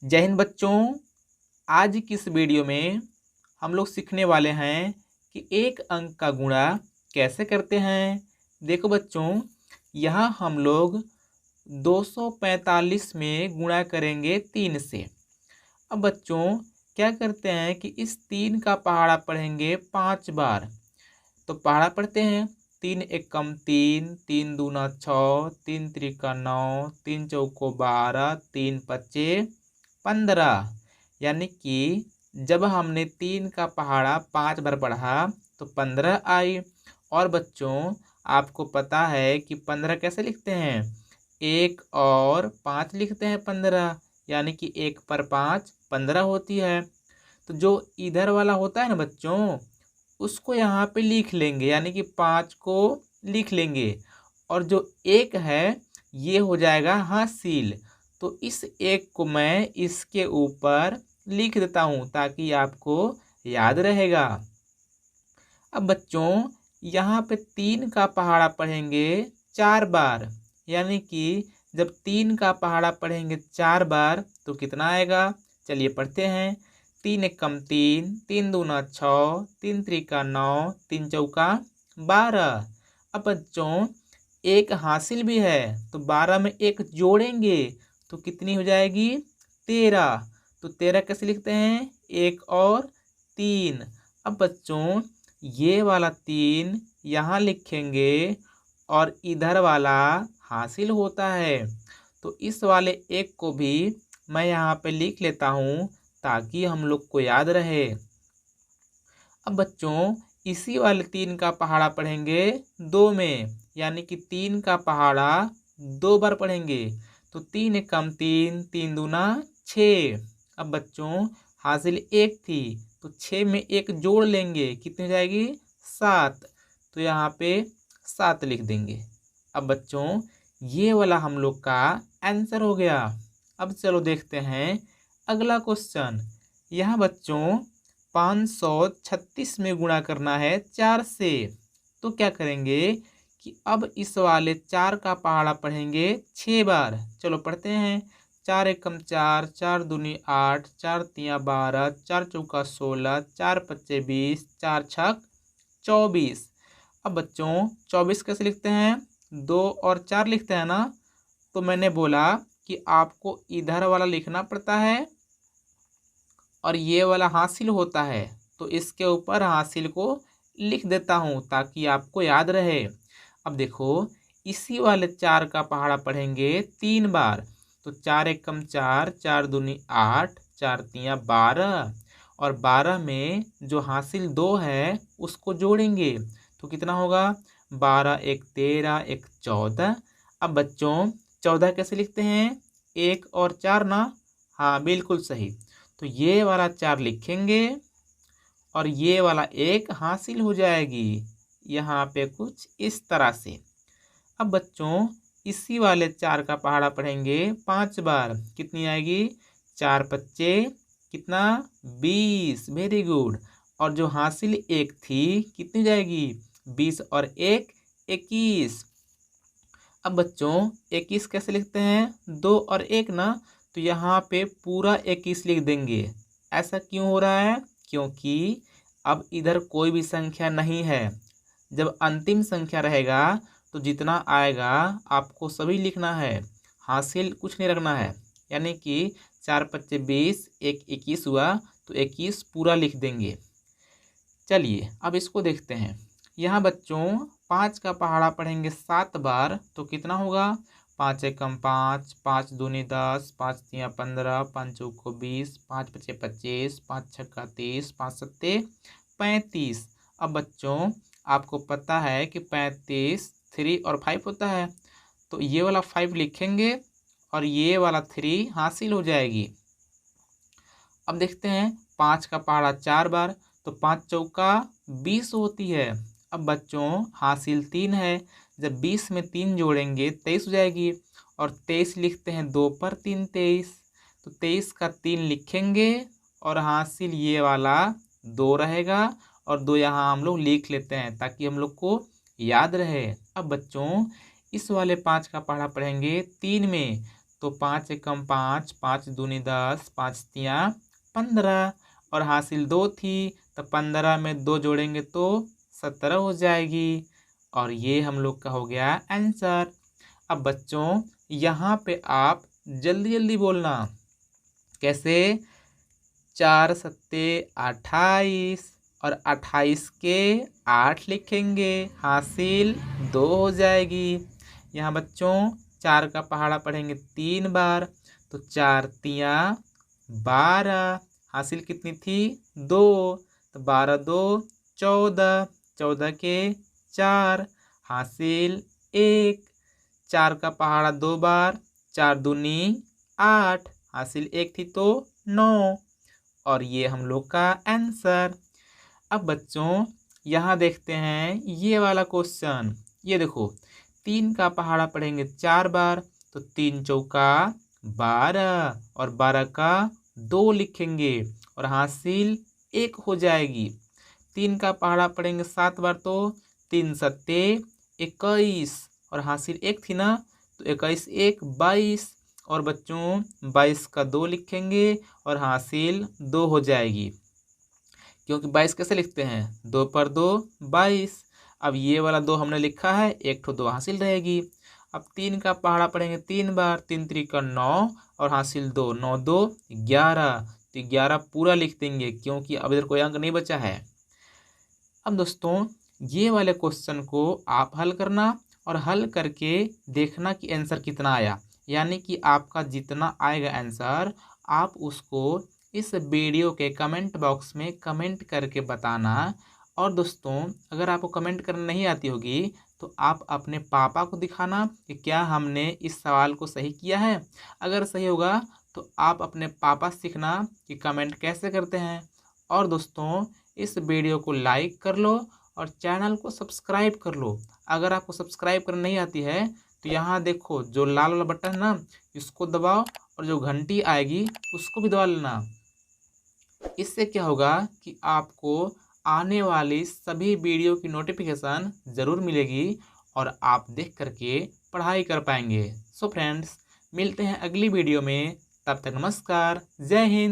जय हिंद बच्चों। आज की इस वीडियो में हम लोग सीखने वाले हैं कि एक अंक का गुणा कैसे करते हैं। देखो बच्चों, यहाँ हम लोग 245 में गुणा करेंगे 3 से। अब बच्चों क्या करते हैं कि इस 3 का पहाड़ा पढ़ेंगे 5 बार। तो पहाड़ा पढ़ते हैं। 3 एकम 3, 3 दूना 6, 3 त्रिका 9, 3 चौको 12, 3 पच्चे 15। यानी कि जब हमने 3 का पहाड़ा 5 बार पढ़ा तो 15 आई। और बच्चों आपको पता है कि 15 कैसे लिखते हैं, 1 और 5 लिखते हैं 15, यानी कि 1 पर 5 15 होती है। तो जो इधर वाला होता है ना बच्चों, उसको यहाँ पे लिख लेंगे, यानी कि 5 को लिख लेंगे। और जो 1 है ये हो जाएगा हासिल। तो इस 1 को मैं इसके ऊपर लिख देता हूँ ताकि आपको याद रहेगा। अब बच्चों यहाँ पे 3 का पहाड़ा पढ़ेंगे 4 बार, यानी कि जब 3 का पहाड़ा पढ़ेंगे 4 बार तो कितना आएगा, चलिए पढ़ते हैं। 3 एकम 3, 3 दूना 6, 3 त्रिका 9, 3 चौका 12। अब बच्चों एक हासिल भी है तो 12 में एक जोड़ेंगे तो कितनी हो जाएगी, 13। तो 13 कैसे लिखते हैं, 1 और 3। अब बच्चों ये वाला 3 यहाँ लिखेंगे और इधर वाला हासिल होता है, तो इस वाले 1 को भी मैं यहाँ पे लिख लेता हूँ ताकि हम लोग को याद रहे। अब बच्चों इसी वाले 3 का पहाड़ा पढ़ेंगे 2 में, यानी कि 3 का पहाड़ा 2 बार पढ़ेंगे। तो 3 एकम 3, 3 दूना 6। अब बच्चों हासिल 1 थी तो 6 में 1 जोड़ लेंगे, कितनी हो जाएगी, 7। तो यहाँ पे 7 लिख देंगे। अब बच्चों ये वाला हम लोग का आंसर हो गया। अब चलो देखते हैं अगला क्वेश्चन। यहाँ बच्चों 536 में गुणा करना है 4 से। तो क्या करेंगे कि अब इस वाले 4 का पहाड़ा पढ़ेंगे 6 बार। चलो पढ़ते हैं। 4 एकम 4, 4 दूनी 8, 4 तिया 12, 4 चौका 16, 4 पच्चे 20, 4 छक 24। अब बच्चों 24 कैसे लिखते हैं, 2 और 4 लिखते हैं ना। तो मैंने बोला कि आपको इधर वाला लिखना पड़ता है और ये वाला हासिल होता है, तो इसके ऊपर हासिल को लिख देता हूँ ताकि आपको याद रहे। अब देखो इसी वाले 4 का पहाड़ा पढ़ेंगे 3 बार। तो 4 एकम 4, 4 दूनी 8, 4 तिया 12 और 12 में जो हासिल 2 है उसको जोड़ेंगे तो कितना होगा, 12 एक 13, एक 14। अब बच्चों 14 कैसे लिखते हैं, 1 और 4 ना। हाँ बिल्कुल सही। तो ये वाला 4 लिखेंगे और ये वाला 1 हासिल हो जाएगी यहाँ पे कुछ इस तरह से। अब बच्चों इसी वाले 4 का पहाड़ा पढ़ेंगे 5 बार, कितनी आएगी, 4 पच्चे कितना, 20। Very good. और जो हासिल 1 थी कितनी हो जाएगी, 20 और 1 21। अब बच्चों 21 कैसे लिखते हैं, 2 और 1 ना। तो यहाँ पे पूरा 21 लिख देंगे। ऐसा क्यों हो रहा है, क्योंकि अब इधर कोई भी संख्या नहीं है। जब अंतिम संख्या रहेगा तो जितना आएगा आपको सभी लिखना है, हासिल कुछ नहीं रखना है। यानी कि 4 पच्चे 20, 1 21 हुआ तो 21 पूरा लिख देंगे। चलिए अब इसको देखते हैं। यहाँ बच्चों 5 का पहाड़ा पढ़ेंगे 7 बार तो कितना होगा, 5 एकम 5, 5 दूनी 10, 5 तिया 15, 5 चौको 20, 5 पच्चे 25, 5 छक्का 30, 5 सत्ते 35। अब बच्चों आपको पता है कि 35 3 और 5 होता है, तो ये वाला 5 लिखेंगे और ये वाला 3 हासिल हो जाएगी। अब देखते हैं 5 का पहाड़ा 4 बार, तो 5 चौका 20 होती है। अब बच्चों हासिल 3 है, जब 20 में 3 जोड़ेंगे 23 हो जाएगी। और 23 लिखते हैं 2 पर 3 23। तो 23 का 3 लिखेंगे और हासिल ये वाला 2 रहेगा और 2 यहाँ हम लोग लिख लेते हैं ताकि हम लोग को याद रहे। अब बच्चों इस वाले 5 का पहाड़ा पढ़ेंगे 3 में, तो 5 एकम 5, 5 दूनी 10, 5 तियाँ 15 और हासिल 2 थी तो 15 में 2 जोड़ेंगे तो 17 हो जाएगी और ये हम लोग का हो गया आंसर। अब बच्चों यहाँ पे आप जल्दी जल्दी बोलना। कैसे? 4 सत्ते 28 और 28 के 8 लिखेंगे, हासिल 2 हो जाएगी। यहाँ बच्चों 4 का पहाड़ा पढ़ेंगे 3 बार तो 4 तियाँ 12, हासिल कितनी थी 2 तो 12 2 14, 14 के 4, हासिल 1, 4 का पहाड़ा 2 बार, 4 दूनी 8, हासिल 1 थी तो 9 और ये हम लोग का आंसर। अब बच्चों यहाँ देखते हैं ये वाला क्वेश्चन। ये देखो 3 का पहाड़ा पढ़ेंगे 4 बार तो 3 चौका 12 और 12 का 2 लिखेंगे और हासिल 1 हो जाएगी। 3 का पहाड़ा पढ़ेंगे 7 बार तो 3 सत्ते 21 और हासिल 1 थी ना तो 21 1 22 और बच्चों 22 का 2 लिखेंगे और हासिल 2 हो जाएगी। क्योंकि 22 कैसे लिखते हैं? 2 पर 2 22। अब ये वाला 2 हमने लिखा है, एक ठो 2 हासिल रहेगी। अब 3 का पहाड़ा पढ़ेंगे 3 बार, 3 त्रिका 9 और हासिल 2, 9 2 11 तो 11 पूरा लिख देंगे क्योंकि अब इधर कोई अंक नहीं बचा है। अब दोस्तों ये वाले क्वेश्चन को आप हल करना और हल करके देखना कि आंसर कितना आया, यानी कि आपका जितना आएगा आंसर आप उसको इस वीडियो के कमेंट बॉक्स में कमेंट करके बताना। और दोस्तों अगर आपको कमेंट करना नहीं आती होगी तो आप अपने पापा को दिखाना कि क्या हमने इस सवाल को सही किया है। अगर सही होगा तो आप अपने पापा से सीखना कि कमेंट कैसे करते हैं। और दोस्तों इस वीडियो को लाइक कर लो और चैनल को सब्सक्राइब कर लो। अगर आपको सब्सक्राइब करना नहीं आती है तो यहाँ देखो जो लाल वाला बटन है ना, इसको दबाओ और जो घंटी आएगी उसको भी दबा लेना। इससे क्या होगा कि आपको आने वाली सभी वीडियो की नोटिफिकेशन ज़रूर मिलेगी और आप देख करके पढ़ाई कर पाएंगे। सो फ्रेंड्स मिलते हैं अगली वीडियो में, तब तक नमस्कार, जय हिंद।